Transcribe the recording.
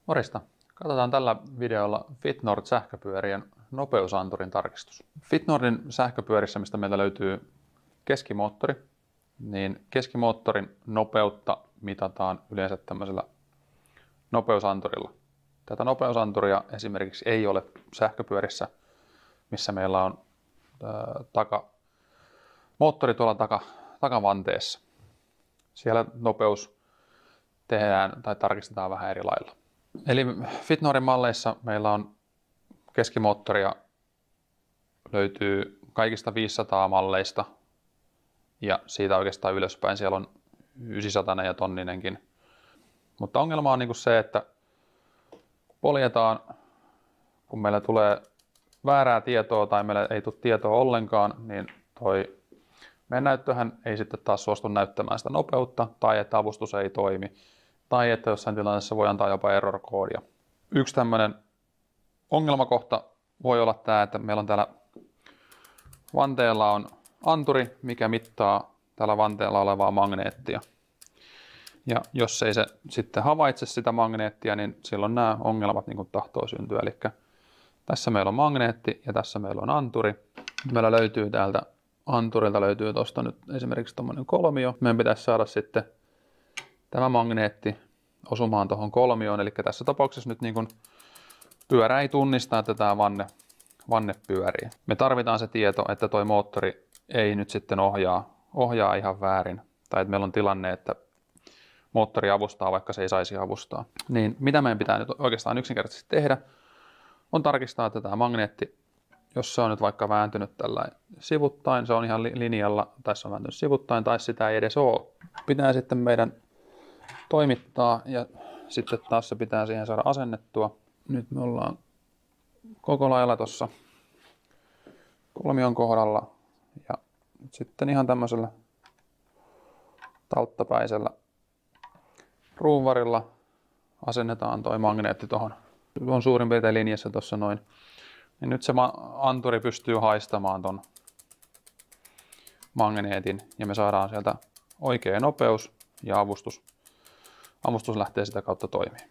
Morista! Katsotaan tällä videolla Fitnord sähköpyörien nopeusanturin tarkistus. Fitnordin sähköpyörissä, mistä meiltä löytyy keskimoottori, niin keskimoottorin nopeutta mitataan yleensä tämmöisellä nopeusanturilla. Tätä nopeusanturia esimerkiksi ei ole sähköpyörissä, missä meillä on moottori tuolla takavanteessa. Siellä nopeus tehdään tai tarkistetaan vähän eri lailla. Eli Fitnordin malleissa meillä on keskimoottoria löytyy kaikista 500 malleista ja siitä oikeastaan ylöspäin siellä on 900 ja tonninenkin. Mutta ongelma on se, että poljetaan, kun meillä tulee väärää tietoa tai meillä ei tule tietoa ollenkaan, niin meidän näyttöhän ei sitten taas suostu näyttämään sitä nopeutta tai että avustus ei toimi tai että jossain tilanteessa voi antaa jopa error-koodia. Yksi tämmöinen ongelmakohta voi olla tämä, että meillä on täällä vanteella on anturi, mikä mittaa täällä vanteella olevaa magneettia. Ja jos ei se sitten havaitse sitä magneettia, niin silloin nämä ongelmat niin kuin tahtoo syntyä. Eli tässä meillä on magneetti ja tässä meillä on anturi. Meillä löytyy täältä anturilta löytyy tuosta nyt esimerkiksi tuommoinen kolmio. Meidän pitäisi saada sitten tämä magneetti osumaan tuohon kolmioon. Eli tässä tapauksessa nyt niin kuin pyörä ei tunnista, että tämä vanne pyörii. Me tarvitaan se tieto, että tuo moottori ei nyt sitten ohjaa ihan väärin. Tai että meillä on tilanne, että moottori avustaa, vaikka se ei saisi avustaa. Niin mitä meidän pitää nyt oikeastaan yksinkertaisesti tehdä, on tarkistaa, että tämä magneetti, jos se on nyt vaikka vääntynyt tällä sivuttain, se on ihan linjalla, tai se on vääntynyt sivuttain, tai sitä ei edes ole. Pitää sitten meidän toimittaa, ja sitten taas se pitää siihen saada asennettua. Nyt me ollaan koko lailla tuossa kolmion kohdalla, ja sitten ihan tämmöisellä tauttapäisellä ruuvarilla asennetaan toi magneetti tuohon. On suurin piirtein linjassa tuossa noin. Ja nyt se anturi pystyy haistamaan ton magneetin ja me saadaan sieltä oikea nopeus ja avustus lähtee sitä kautta toimimaan.